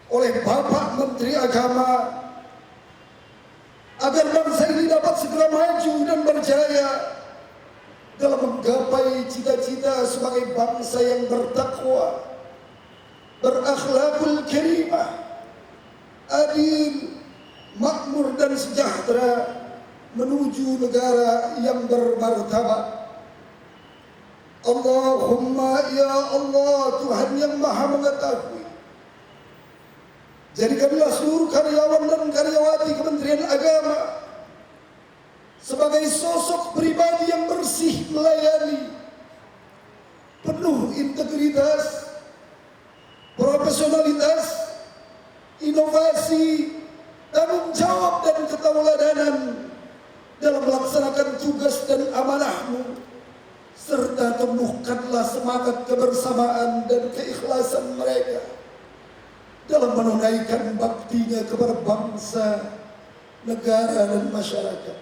oleh Bapak Menteri Agama agar bangsa ini dapat segera maju dan berjaya dalam menggapai cita-cita sebagai bangsa yang bertakwa, berakhlakul karimah, adil, makmur dan sejahtera menuju negara yang bermartabat. Allahumma ya Allah, Tuhan yang Maha Mengetahui, jadikanlah seluruh karyawan dan karyawati Kementerian Agama sebagai sosok pribadi yang bersih melayani, penuh integritas, profesionalitas, inovasi, tanggung jawab dan ketauladanan dalam melaksanakan tugas dan amanahmu, serta tumbuhkanlah semangat kebersamaan dan keikhlasan mereka dalam menunaikan baktinya kepada bangsa, negara dan masyarakat.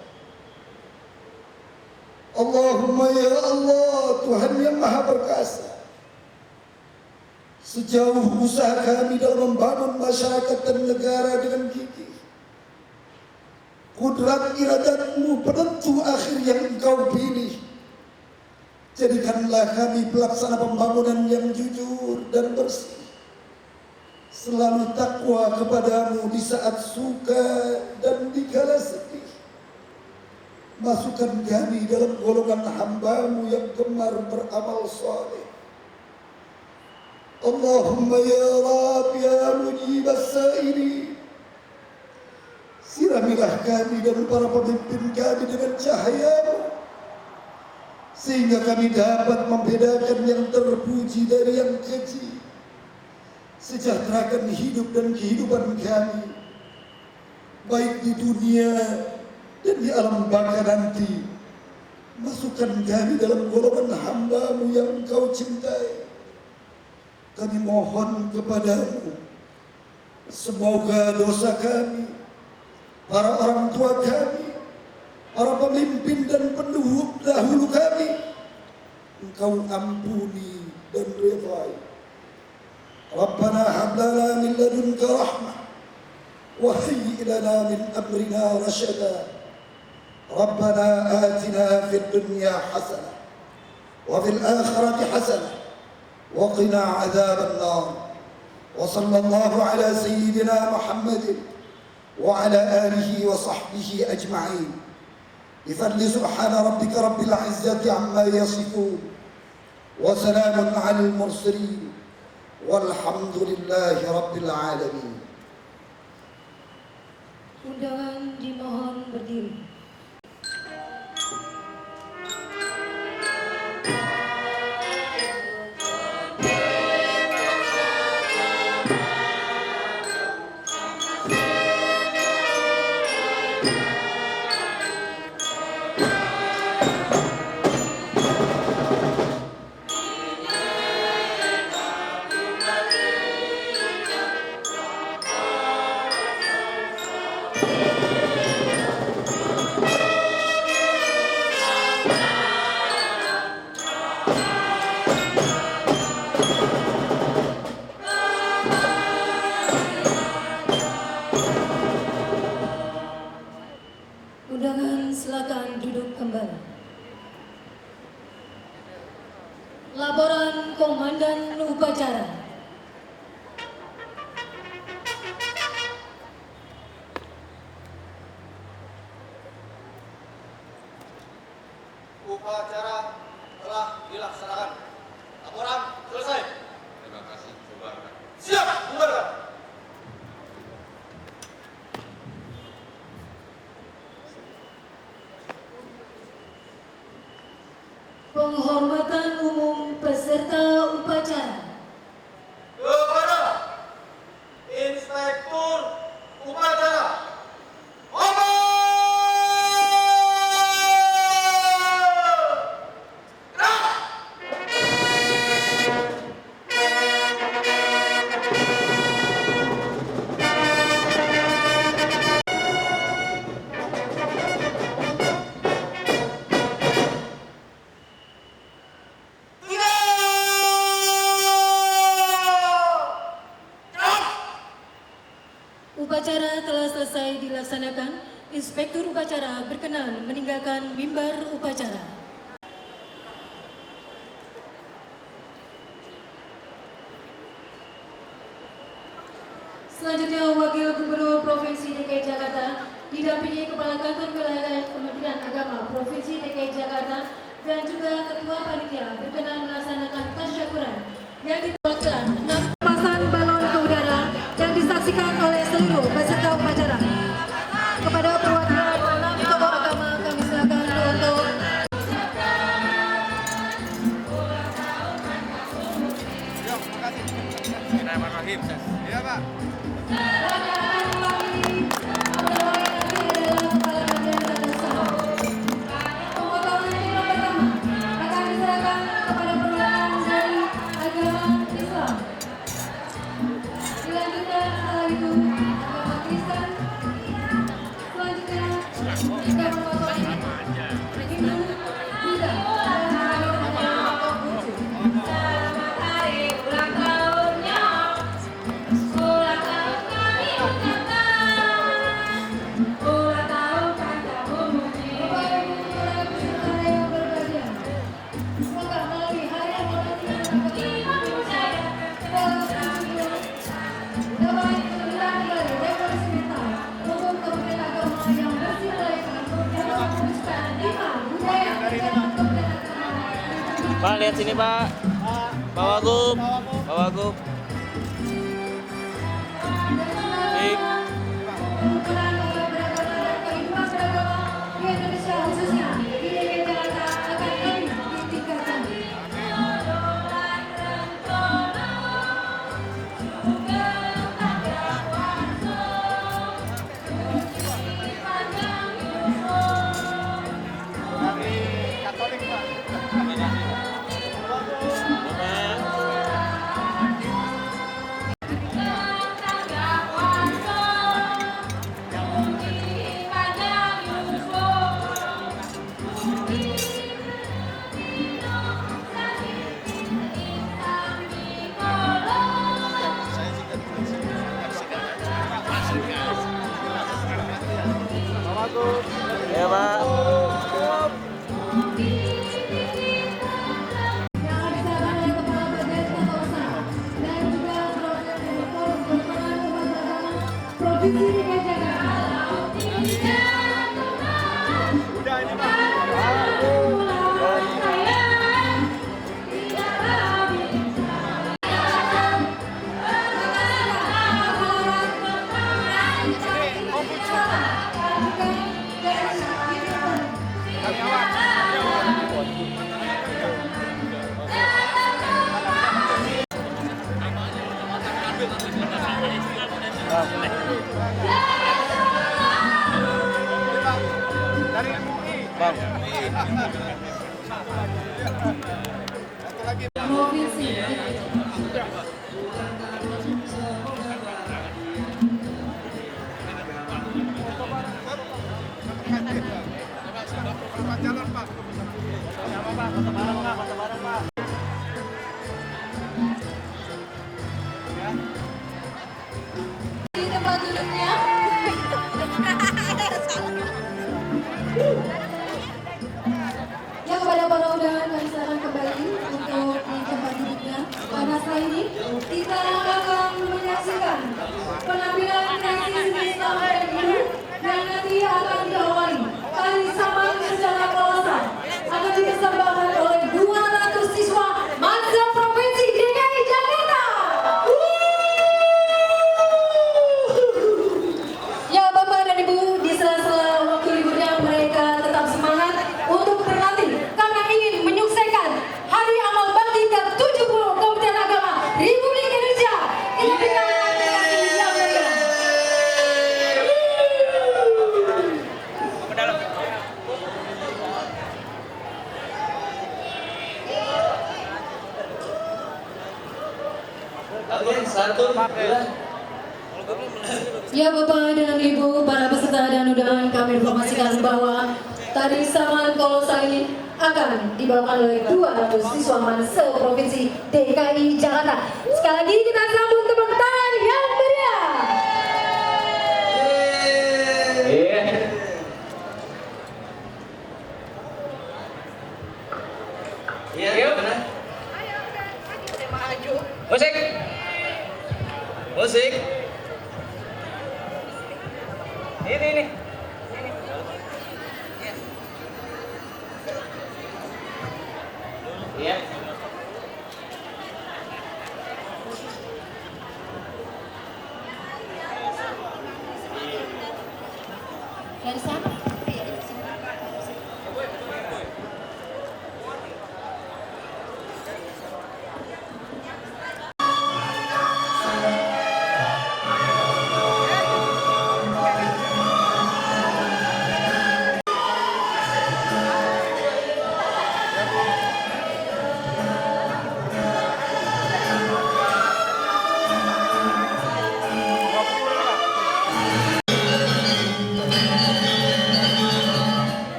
Allahumma ya Allah, Tuhan yang Maha Perkasa, sejauh usaha kami dalam membangun masyarakat dan negara dengan gigih, kudrat iradatmu penentu akhir yang engkau pilih, jadikanlah kami pelaksana pembangunan yang jujur dan bersih, selalu takwa kepadamu di saat suka dan di kala sedih. Masukkan kami dalam golongan hamba-Mu yang gemar beramal saleh. Allahumma ya Rabb ya mujib as-sa'ilin, siramilah kami dan para pemimpin kami dengan cahaya-Mu, sehingga kami dapat membedakan yang terpuji dari yang keji. Sejahterakan hidup dan kehidupan kami, baik di dunia dan di alam baka nanti. Masukkan kami dalam golongan hamba-Mu yang Engkau cintai. Kami mohon kepadamu, semoga dosa kami, para orang tua kami, para pemimpin dan pendahulu kami, Engkau ampuni dan ridhai. Rabbana hab lana min ladunka rahmah wa hayyi' lana min amrina rashada. Rabbana atina fid dunya hasanah wa fil akhirati hasanah wa qina adzaban nar. Wa sallallahu ala sayyidina Muhammadin wa ala alihi wa sahbihi ajma'in. بفضل سبحان ربك رب العزة عما يصفون وسلام على المرسلين والحمد لله رب العالمين. Undangan dimohon berdiri. Undangan silakan duduk kembali. Laporan Komandan Upacara. Upacara telah dilaksanakan. Laporan selesai. Terima kasih, bubarkan. Siap, bubarkan. Penghormatan umum peserta upacara. Kepada Inspektur Upacara. selesai dilaksanakan, Inspektur Upacara berkenan meninggalkan mimbar upacara. Selanjutnya, Wakil Gubernur Provinsi DKI Jakarta didampingi Kepala Kantor Wilayah Kementerian Agama Provinsi DKI Jakarta dan juga Ketua Panitia berkenan melaksanakan tasyakuran yang diperwakilan 6 pasan balon ke udara yang disaksikan oleh seluruh peserta upacara. Kepada perwakilan 6 tokoh agama kami silakan untuk Bismillahirrahmanirrahim. Iya, Pak. Pak, lihat sini Pak. Pak Wagub. Pak Wagub. Baik. Ya Pak. Provinsi. Di tempat duduknya. Yang kepada para undangan kami silakan kembali untuk di tempat duduknya. Karena setelah ini kita akan menyaksikan penampilan kreasi seni Islam dan Hindu yang nanti akan diawali tari saman secara kolosal akan dipersembahkan oleh 200 siswa Manza Provinsi DKI Jakarta. Ya Bapak dan Ibu, di sela-sela waktu liburnya mereka tetap semangat untuk berlatih karena ingin menyukseskan Hari Amal Bakti ke-70 Kementerian Agama Republik Indonesia. Kita berikan apresiasi yang meriah. Ya Bapak dan Ibu, para peserta dan undangan, kami informasikan bahwa tari saman kolosal ini akan dibawakan oleh 200 siswa Mansa Provinsi DKI Jakarta. Sekali lagi kita sambut tepuk tangan yang meriah. Musik. Musik. Ini. Iya. Dari sana.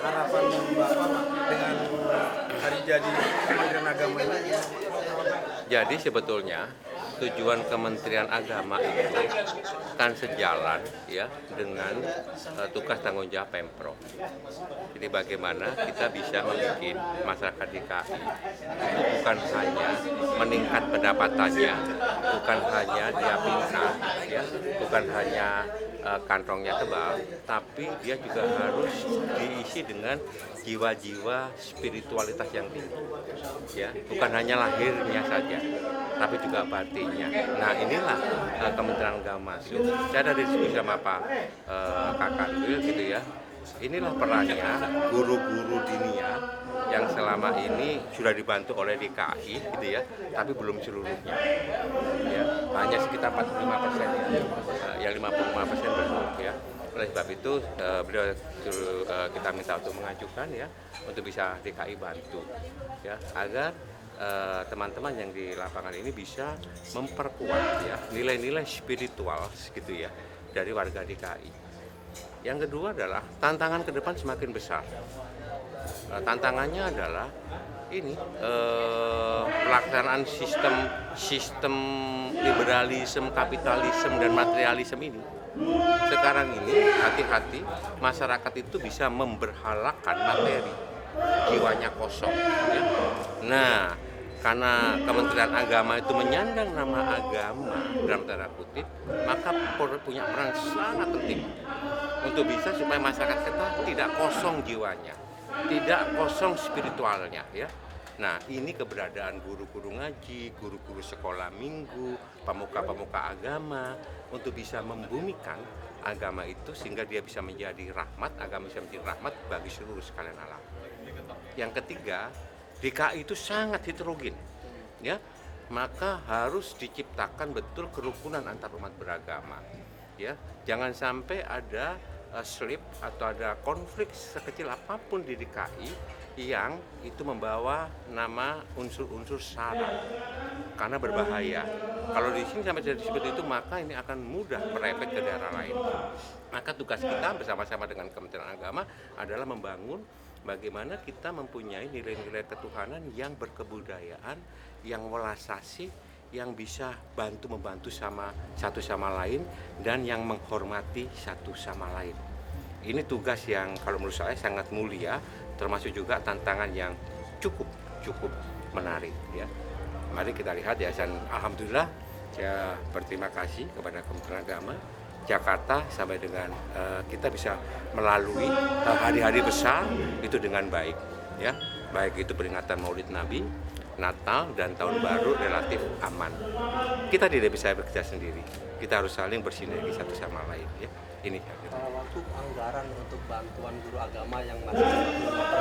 Harapan Bapak dengan hari jadi Kementerian Agama ini? Jadi sebetulnya tujuan Kementerian Agama itu kan sejalan ya dengan tugas tanggung jawab Pemprov. Jadi bagaimana kita bisa membuat masyarakat DKI itu bukan hanya meningkat pendapatannya, bukan hanya dia pintar, ya, bukan hanya kantongnya tebal, tapi dia juga harus diisi dengan jiwa-jiwa spiritualitas yang tinggi, ya, bukan hanya lahirnya saja, tapi juga batinnya. Nah inilah Kementerian Agama. Saya ada diskusi sama Pak Kakanwil gitu ya. Inilah perannya guru-guru dinia yang selama ini sudah dibantu oleh DKI gitu ya, tapi belum seluruhnya. Ya, hanya sekitar 45% ya, yang 55% belum ya. Oleh sebab itu beliau kita minta untuk mengajukan ya, untuk bisa DKI bantu ya, agar teman-teman yang di lapangan ini bisa memperkuat ya nilai-nilai spiritual gitu ya dari warga DKI. Yang kedua adalah tantangan ke depan semakin besar. Tantangannya adalah ini pelaksanaan sistem liberalisme, kapitalisme dan materialisme ini. Sekarang ini hati-hati masyarakat itu bisa memberhalakan materi, jiwanya kosong. Ya. Nah, karena Kementerian Agama itu menyandang nama agama dalam tanda kutip, maka punya peran sangat penting untuk bisa supaya masyarakat kita tidak kosong jiwanya, tidak kosong spiritualnya ya. Nah ini keberadaan guru-guru ngaji, guru-guru sekolah minggu, pemuka-pemuka agama untuk bisa membumikan agama itu sehingga dia bisa menjadi rahmat, agama bisa menjadi rahmat bagi seluruh sekalian alam. Yang ketiga, DKI itu sangat heterogen ya, maka harus diciptakan betul kerukunan antar umat beragama ya. Jangan sampai ada slip atau ada konflik sekecil apapun di DKI yang itu membawa nama unsur-unsur sara, karena berbahaya. Kalau di sini sampai jadi seperti itu, maka ini akan mudah merepet ke daerah lain. Maka tugas kita bersama-sama dengan Kementerian Agama adalah membangun bagaimana kita mempunyai nilai-nilai ketuhanan yang berkebudayaan, yang welas asih, yang bisa bantu-membantu satu sama lain dan yang menghormati satu sama lain. Ini tugas yang kalau menurut saya sangat mulia, termasuk juga tantangan yang cukup menarik ya. Mari kita lihat ya, dan alhamdulillah saya berterima kasih kepada Kementerian Agama Jakarta sampai dengan kita bisa melalui hari-hari besar itu dengan baik ya. Baik itu peringatan Maulid Nabi, Natal dan Tahun Baru relatif aman. Kita tidak bisa bekerja sendiri. Kita harus saling bersinergi satu sama lain ya. Ini waktu anggaran untuk bantuan guru agama yang masih.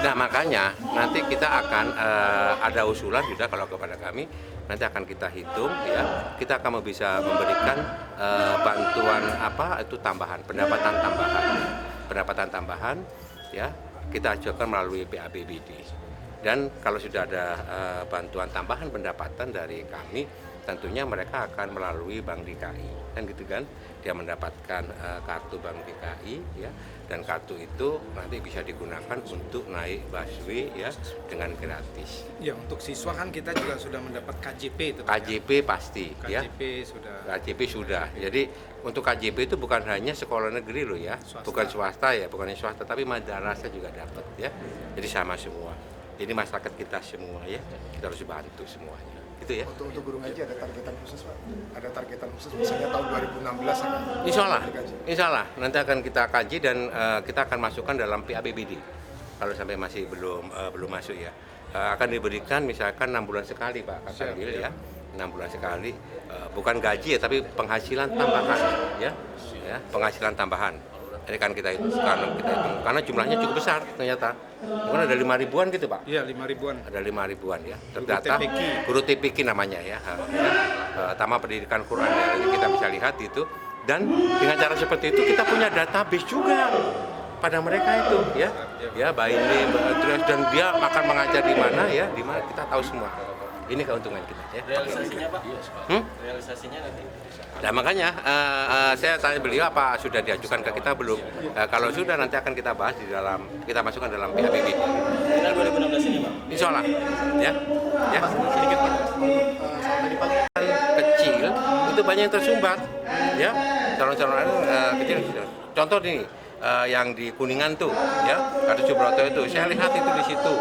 Nah makanya nanti kita akan ada usulan juga kalau kepada kami nanti akan kita hitung ya. Kita akan bisa memberikan bantuan pendapatan tambahan ya. Kita ajukan melalui PABBD. Dan kalau sudah ada bantuan tambahan pendapatan dari kami, tentunya mereka akan melalui Bank DKI, kan gitu kan? Dia mendapatkan kartu Bank DKI, ya, dan kartu itu nanti bisa digunakan untuk naik busway ya dengan gratis. Ya, untuk siswa kan kita juga sudah mendapat KJP itu. KJP pasti, KJP ya. sudah. KJP sudah. Jadi untuk KJP itu bukan hanya sekolah negeri loh ya, bukan swasta ya, bukannya swasta, tapi madrasah juga dapat ya. Jadi sama semua. Ini masyarakat kita semua ya, kita harus bantu semuanya. Gitu ya. Untuk guru ngaji ada targetan khusus Pak? Ada targetan khusus misalnya tahun 2016 akan? Insya Allah nanti akan kita kaji dan kita akan masukkan dalam PABBD. Kalau sampai masih belum masuk ya, akan diberikan misalkan 6 bulan sekali Pak kata Bill ya, 6 bulan sekali, bukan gaji ya tapi penghasilan tambahan ya, penghasilan tambahan. Ini kan kita hitung, karena jumlahnya cukup besar ternyata. Mungkin ada 5 ribuan gitu Pak? Iya, 5 ribuan. Ada 5 ribuan ya. Terdata guru TPQ namanya ya. Taman Pendidikan Quran ya. Jadi kita bisa lihat itu. Dan dengan cara seperti itu kita punya database juga pada mereka itu ya. Ya, baik ini dan dia akan mengajar di mana ya, di mana kita tahu semua. Ini keuntungan kita ya. Realisasinya Pak? Realisasinya nanti? Nah makanya saya tanya beliau apa sudah diajukan ke kita belum. Kalau sudah nanti akan kita bahas di dalam, kita masukkan dalam PABBD. Final 2016 ini Pak? Insya Allah ya. Sedikit Pak. Kecil itu banyak yang tersumbat ya. Calon-calon kecil. Contoh ini yang di Kuningan tuh ya, Kartu Subroto itu. Saya lihat itu di situ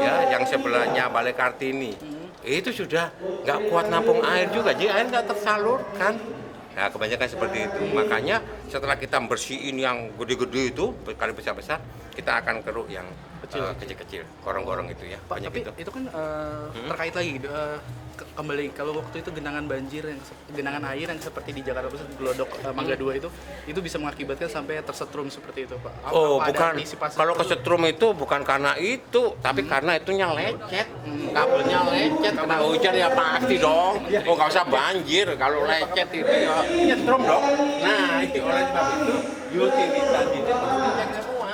ya, yang sebelahnya Balai Kartini. Itu sudah nggak kuat nampung air juga, jadi air nggak tersalurkan. Nah kebanyakan seperti itu, makanya setelah kita bersihin yang gede-gede itu, kali besar-besar, kita akan keruk yang kecil-kecil, gorong-gorong itu ya. Pak, tapi itu kan terkait lagi, kembali kalau waktu itu genangan banjir, genangan air yang seperti di Jakarta Pusat, Glodok, Mangga 2 itu bisa mengakibatkan sampai tersetrum seperti itu Pak? Bukan, kalau kesetrum itu bukan karena itu, tapi karena itunya lecet, kabelnya lecet, kena hujan ya pasti dong. Oh nggak usah banjir, kalau lecet itu ya nyetrum dong. Nah itu oleh sebab itu utilitas itu perlu dicek semua.